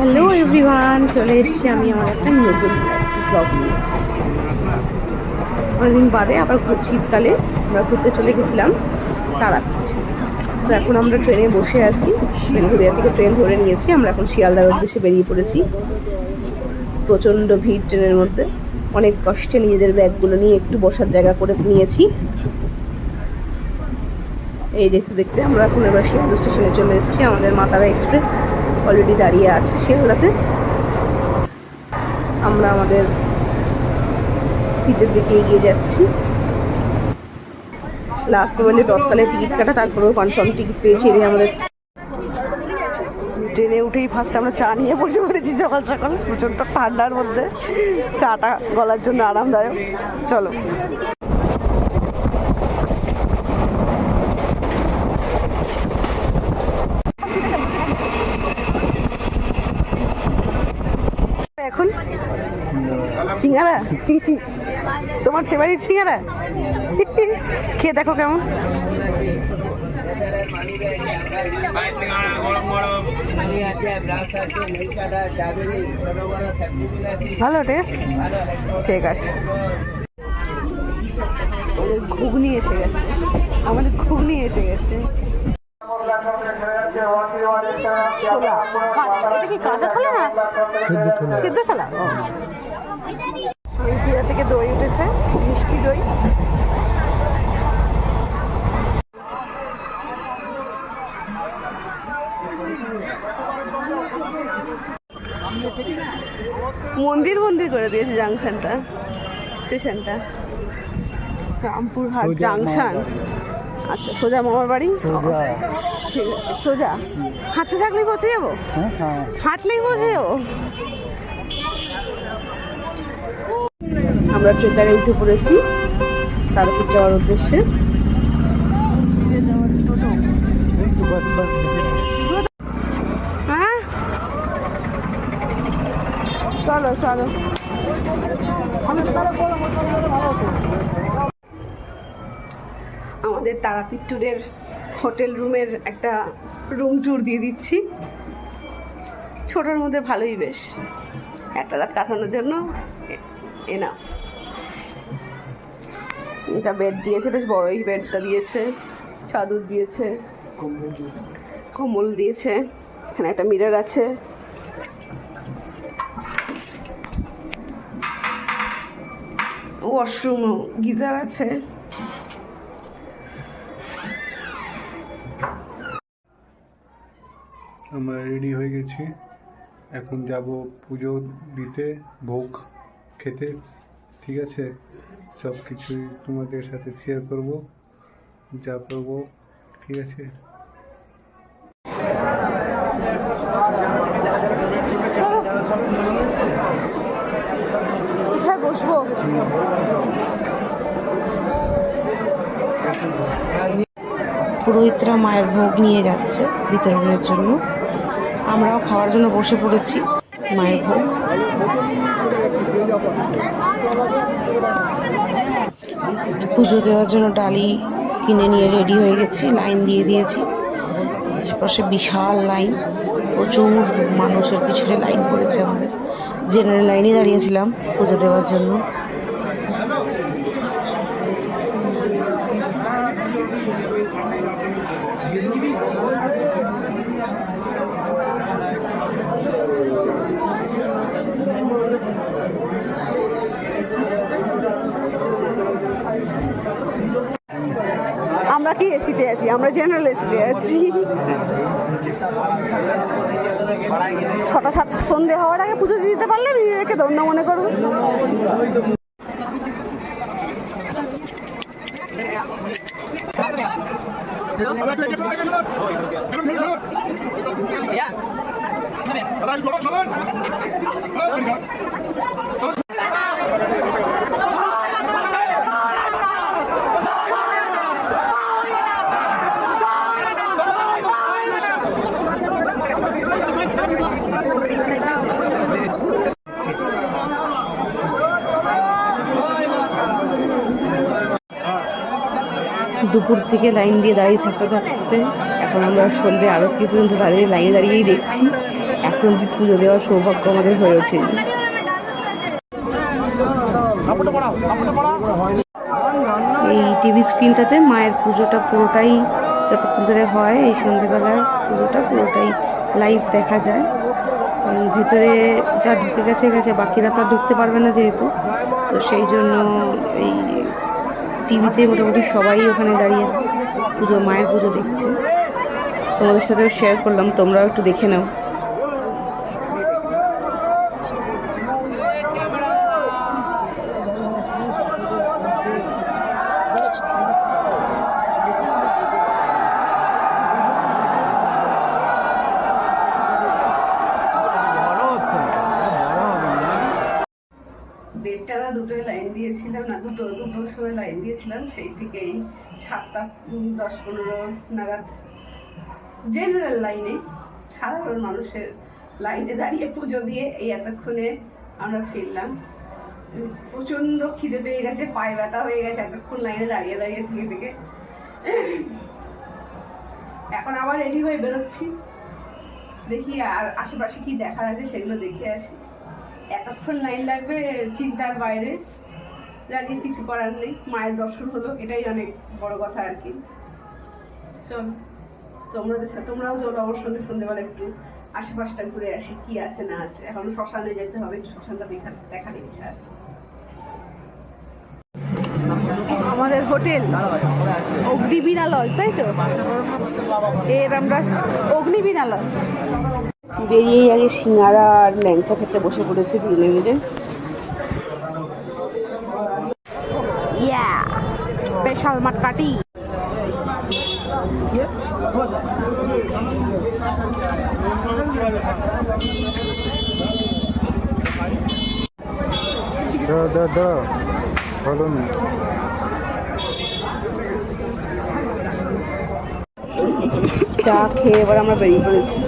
Hello everyone, চলে এসেছি আমি আমার একটা নতুন ব্লগ নিয়ে। অনেকদিন বাদে আবার শীতকালে আমরা ঘুরতে চলে গেছিলাম তারাপীঠ। সো এখন আমরা ট্রেনে বসে আছি, বেলঘরিয়া থেকে ট্রেন ধরে নিয়েছি। আমরা এখন শিয়ালদার উদ্দেশ্যে বেরিয়ে পড়েছি। প্রচণ্ড ভিড় ট্রেনের মধ্যে, অনেক কষ্টে নিজেদের ব্যাগগুলো নিয়ে একটু বসার জায়গা করে নিয়েছি। এই দেখতে দেখতে আমরা এখন এবার শিয়ালদা স্টেশনে চলে এসেছি। আমাদের মা তারা এক্সপ্রেস অলরেডি দাঁড়িয়ে আছে শিয়ালদাতে। আমরা আমাদের সিটের দিকে এগিয়ে যাচ্ছি। লাস্ট মোমেন্টে তৎকালে টিকিট কাটা, তারপরেও কনফার্ম টিকিট পেয়েছি। আমাদের ট্রেনে উঠেই ফার্স্ট আমরা চা নিয়ে বসে পড়েছি সকাল সকাল, প্রচণ্ড ঠান্ডার মধ্যে চাটা গলার জন্য আরামদায়ক। চলো এখন সিঙ্গারা, তোমার ফেভারিট সিঙ্গারা খেয়ে দেখো কেমন। ভালো টেস্ট, ঠিক আছে। ঘুগনি এসে গেছে, আমাদের ঘুগনি এসে গেছে। ছোলা, এটা কি কাঁচা ছোলা না সিদ্ধ ছোলা? শরীরপিয়া থেকে দই উঠেছে, মিষ্টি দই। মন্দির মন্দির করে দিয়েছে জাংশনটা, স্টেশনটা রামপুরহাট জাংশন। আচ্ছা, সোজা মামার বাড়ি। ঠিক আছে, সোজা হাঁটতে থাকলেই পৌঁছে যাবো, হাঁটলেই পৌঁছে যাবো। আমরা ট্রেকারে উঠে পড়েছি তারাপীঠ যাওয়ার উদ্দেশ্যে। হ্যাঁ চলো চলো। আমাদের তারাপীঠ ট্যুরের হোটেল রুমের একটা রুম ট্যুর দিয়ে দিচ্ছি। ছোটোর মধ্যে ভালোই, বেশ একটা রাত কাটানোর জন্য এনাফ। এটা বেড দিয়েছে, বেশ বড়ই বেডটা দিয়েছে, চাদর দিয়েছে, কম্বল দিয়েছে। এখানে একটা মিরর আছে। ওয়াশরুম, গিজার আছে। আমরা রেডি হয়ে গেছি, এখন যাব পুজো দিতে, ভোগ খেতে। ঠিক আছে, সব কিছুই তোমাদের সাথে শেয়ার করব, যা করব। ঠিক আছে, কোথায় বসবো? পুরোহিতরা মায়ের ভোগ নিয়ে যাচ্ছে বিতরণের জন্য। আমরাও খাওয়ার জন্য বসে পড়েছি মায়ের ভোগ। পুজো দেওয়ার জন্য ডালি কিনে নিয়ে রেডি হয়ে গেছি, লাইন দিয়ে দিয়েছি। আশেপাশে বিশাল লাইন, প্রচুর মানুষের পিছনে লাইন পড়েছে। আমাদের জেনারেল লাইনে দাঁড়িয়েছিলাম পুজো দেওয়ার জন্য। আমরা কি এসিতে আছি? আমরা জেনারেল এসিতে আছি। 6টা 7 সন্ধে হওয়ার আগে পুজো দিতে পারলে নিজেকে ধন্য মনে করুন। দুপুর থেকে লাইন দিয়ে দাঁড়িয়ে থাকতে থাকতে এখন আমরা সন্ধ্যে আরতি পর্যন্ত দাঁড়িয়েই দেখছি। এত পর্যন্ত পুজো দেওয়ার সৌভাগ্য আমাদের হয়ে ওঠেনি। এই টিভি স্ক্রিনটাতে মায়ের পুজোটা পুরোটাই যতক্ষণ ধরে হয়, এই সন্ধ্যেবেলার পুজোটা পুরোটাই লাইভ দেখা যায়। ভেতরে যা ঢুকে গেছে গেছে, বাকিরা তো আর ঢুকতে পারবে না যেহেতু, তো সেই জন্য এই টিভিতে মোটামুটি সবাই ওখানে দাঁড়িয়ে মায়ের পুজো দেখছে। তোমাদের সাথেও শেয়ার করলাম, তোমরাও একটু দেখে নাও। দেড়টা না দুটোয় লাইন দিয়েছিলাম, না দুটোর সময় লাইন দিয়েছিলাম, সেই থেকেই 7:10-15 নাগাদ জেনারেল লাইনে সাধারণ মানুষের লাইনে দাঁড়িয়ে পুজো দিয়ে এই এতক্ষণে আমরা ফিরলাম। প্রচণ্ড খিদে পেয়ে গেছে, পায়ে ব্যথা হয়ে গেছে এতক্ষণ লাইনে দাঁড়িয়ে দাঁড়িয়ে থেকে। এখন আবার রেডি হয়ে বেরোচ্ছি, দেখি আর আশেপাশে কি দেখার আছে সেগুলো দেখে আসি। এতক্ষণ লাইন লাগবে চিন্তার বাইরে, যাকে কিছু করার নেই, মায়ের দর্শন হলো, এটাই অনেক বড় কথা আর কি। চল তোমরাও চলো আমার সঙ্গে সন্ধ্যেবেলা একটু আশেপাশটা ঘুরে আসি, কি আছে না আছে। এখন শ্মশানে যেতে হবে, শ্মশানটা দেখার ইচ্ছা আছে। আমাদের হোটেল অগ্নিবীণালয়, তাই তো? এর আমরা অগ্নিবীণালয় বেরিয়েই আগে সিঙ্গারা আর ল্যাংচা খেতে বসে পড়েছে দুজনে মিলে। ইয়া স্পেশাল মাটকাটি। চা খেয়ে এবার আমরা বেরিয়ে পড়েছি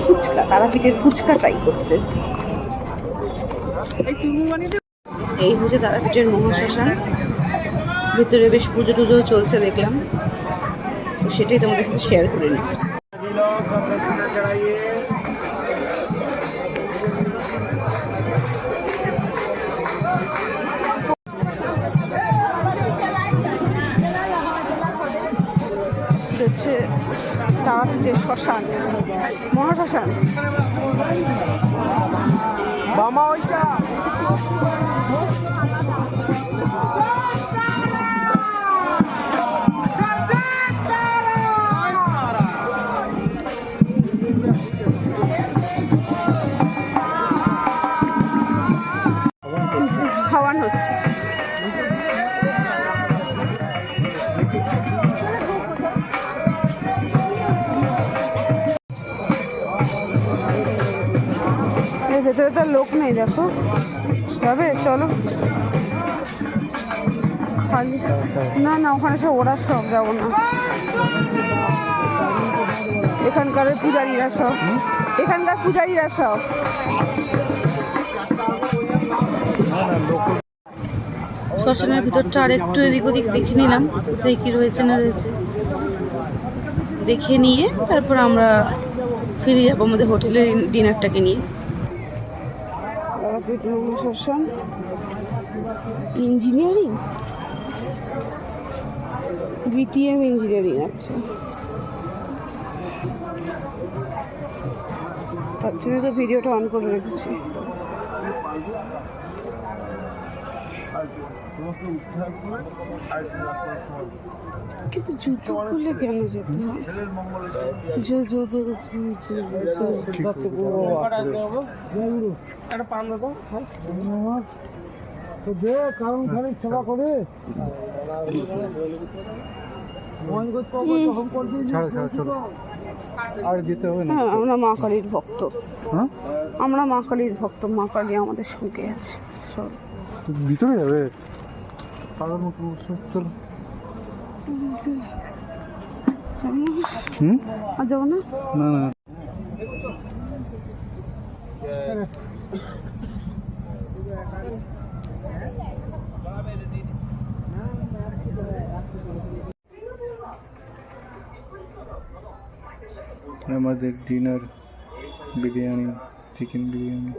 ফুচকা, তারাপীঠের ফুচকা ট্রাই করতে। এই হচ্ছে তারাপীঠের মহাশ্মশান, ভিতরে বেশ পুজো টুজো চলছে দেখলাম, তো সেটাই তোমাদের সাথে শেয়ার করে নিচ্ছি। হচ্ছে তারাপীঠের শ্মশান, মহাশ্মশান। খাওয়ান হচ্ছে। ভেতরে তো লোক নেই, দেখো যাবে, চলো। খালি না না, ওখানে সব ওরা সব যাবো না, এখানকার পূজারীরা সব, এখানকার পূজারীরা সব। শ্মশানের ভিতরটা আর একটু এদিক ওদিক দেখে নিলাম, কোথায় কি রয়েছে না রয়েছে দেখে নিয়ে তারপর আমরা ফিরে যাবো আমাদের হোটেলের ডিনারটাকে নিয়ে। শ্মশান ইঞ্জিনিয়ারিং, বিটিএম ইঞ্জিনিয়ারিং আছে, তার জন্য তো ভিডিওটা অন করে রেখেছি। কিন্তু জুতো খুলে কেন যেতে হয়? সেবা করে আমরা মা কালীর ভক্ত, আমরা মা কালীর ভক্ত, মা কালী আমাদের সঙ্গে আছে। ভিতরে যাবে আর যাবো না, না না। আমাদের ডিনার বিরিয়ানি চিকেন বিরিয়ানি।